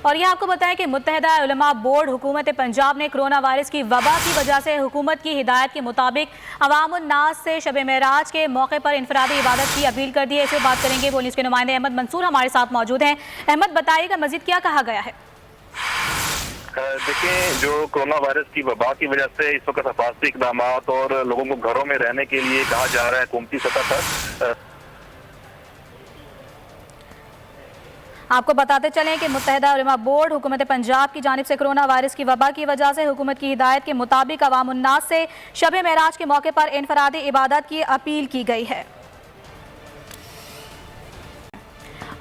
और यह आपको बताएं कि मुत्तहिदा उलमा बोर्ड हुकूमत पंजाब ने कोरोना वायरस की वबा की वजह से हुकूमत की हिदायत के मुताबिक अवामुन नास से शब मेराज के मौके पर इनफरादी इबादत की अपील कर दी है। इसे बात करेंगे पुलिस के नुमाइंदे अहमद मंसूर हमारे साथ मौजूद हैं। अहमद, बताइएगा मजीद क्या कहा गया है? देखिए, जो कोरोना वायरस की वबा की वजह से इस वक्त हिफाजती इकदाम और लोगों को घरों में रहने के लिए कहा जा रहा है हुकूमती सतह पर। आपको बताते चलें कि मुत्तहिदा उलमा बोर्ड हुकूमत पंजाब की जानिब से कोरोना वायरस की वबा की वजह से हुकूमत की हिदायत के मुताबिक अवामुन नास से शब मेराज के मौके पर इनफरादी इबादत की अपील की गई है।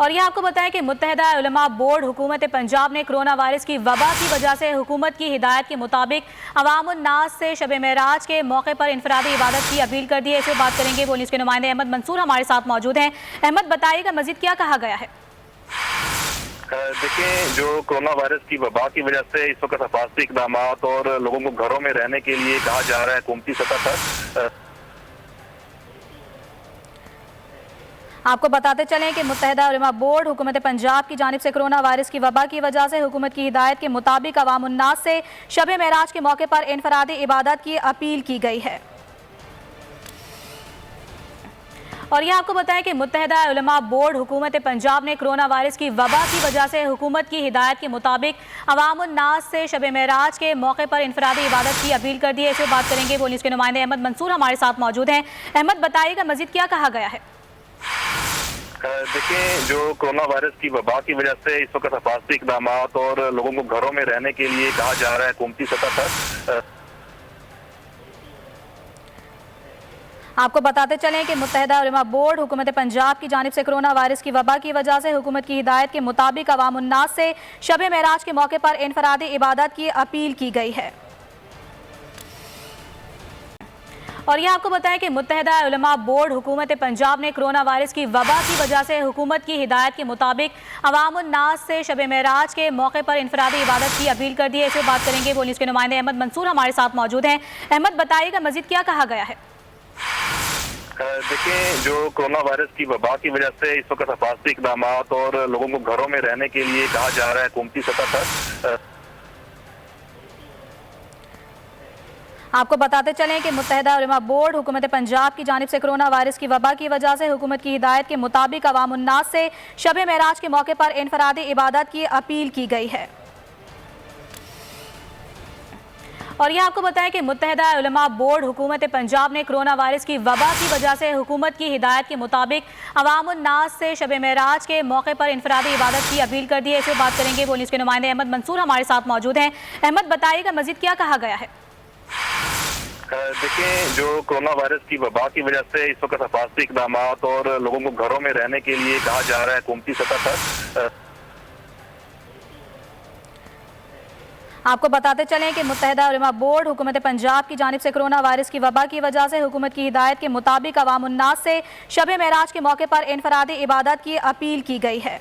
और यह आपको बताएं कि मुत्तहिदा उलमा बोर्ड हुकूमत पंजाब ने कोरोना वायरस की वबा की वजह से हुकूमत की हिदायत के मुताबिक अवामुन नास से शब मेराज के मौके पर इनफरादी इबादत की अपील कर दी है। इसे बात करेंगे पुलिस के नुमाइंदे अहमद मंसूर हमारे साथ मौजूद हैं। अहमद, बताइएगा मजीद क्या कहा गया है? देखिए, जो कोरोना वायरस की वबा की वजह से इस वक्त हिफाजती इकदाम और लोगों को घरों में रहने के लिए कहा जा रहा है हुकूमती सतह पर। आपको बताते चलें कि मुत्तहिदा उलमा बोर्ड हुकूमत पंजाब की जानिब से कोरोना वायरस की वबा की वजह से हुकूमत की हिदायत के मुताबिक अवामुन नास से शब मेराज के मौके पर इनफरादी इबादत की अपील की गई है। और यह आपको बताएं कि मुत्तहिदा उलमा बोर्ड हुकूमत पंजाब ने कोरोना वायरस की वबा की वजह से हुकूमत की हिदायत के मुताबिक अवामुन नास से शब मेराज के मौके पर इनफरादी इबादत की अपील कर दी है। इसे बात करेंगे पुलिस के नुमाइंदे अहमद मंसूर हमारे साथ मौजूद हैं। अहमद, बताइएगा मजीद क्या कहा गया है? देखिए, जो कोरोना वायरस की वबा की वजह से इस वक्त हिफाजती इकदाम और लोगों को घरों में रहने के लिए कहा जा रहा है हुकूमती सतह पर। आपको बताते चलें कि मुत्तहिदा उलमा बोर्ड हुकूमत पंजाब की जानिब से कोरोना वायरस की वबा की वजह से हुकूमत की हिदायत के मुताबिक अवामुन नास से शब मेराज के मौके पर इनफरादी इबादत की अपील की गई है। और यह आपको बताएं कि मुत्तहिदा उलमा बोर्ड हुकूमत पंजाब ने कोरोना वायरस की वबा की वजह से हुकूमत की हिदायत के मुताबिक अवामुन नास से शब मेराज के मौके पर इनफरादी इबादत की अपील कर दी है। इसे बात करेंगे पुलिस के नुमाइंदे अहमद मंसूर हमारे साथ मौजूद हैं। अहमद, बताइएगा मजीद क्या कहा गया है? देखिए, जो कोरोना वायरस की वबा की वजह से इस वक्त हिफाजती इकदाम और लोगों को घरों में रहने के लिए कहा जा रहा है हुकूमती सतह पर। आपको बताते चलें कि मुत्तहिदा उलमा बोर्ड हुकूमत पंजाब की जानिब से कोरोना वायरस की वबा की वजह से हुकूमत की हिदायत के मुताबिक अवामुन नास से शब मेराज के मौके पर इनफरादी इबादत की अपील की गई है। और यह आपको बताएं कि मुत्तहिदा उलमा बोर्ड हुकूमत पंजाब ने कोरोना वायरस की वबा की वजह से हुकूमत की हिदायत के मुताबिक अवामुन नास से शब मेराज के मौके पर इनफरादी इबादत की अपील कर दी है। इसे बात करेंगे पुलिस के नुमाइंदे अहमद मंसूर हमारे साथ मौजूद हैं। अहमद, बताइएगा मजीद क्या कहा गया है? देखिए, जो कोरोना वायरस की वबा की वजह से इस वक्त हिफाजती इकदाम और लोगों को घरों में रहने के लिए कहा जा रहा है हुकूमती सतह पर। आपको बताते चलें कि मुत्तहिदा उलमा बोर्ड हुकूमत पंजाब की जानिब से कोरोना वायरस की वबा की वजह से हुकूमत की हिदायत के मुताबिक अवामुन नास से शब मेराज के मौके पर इनफरादी इबादत की अपील की गई है।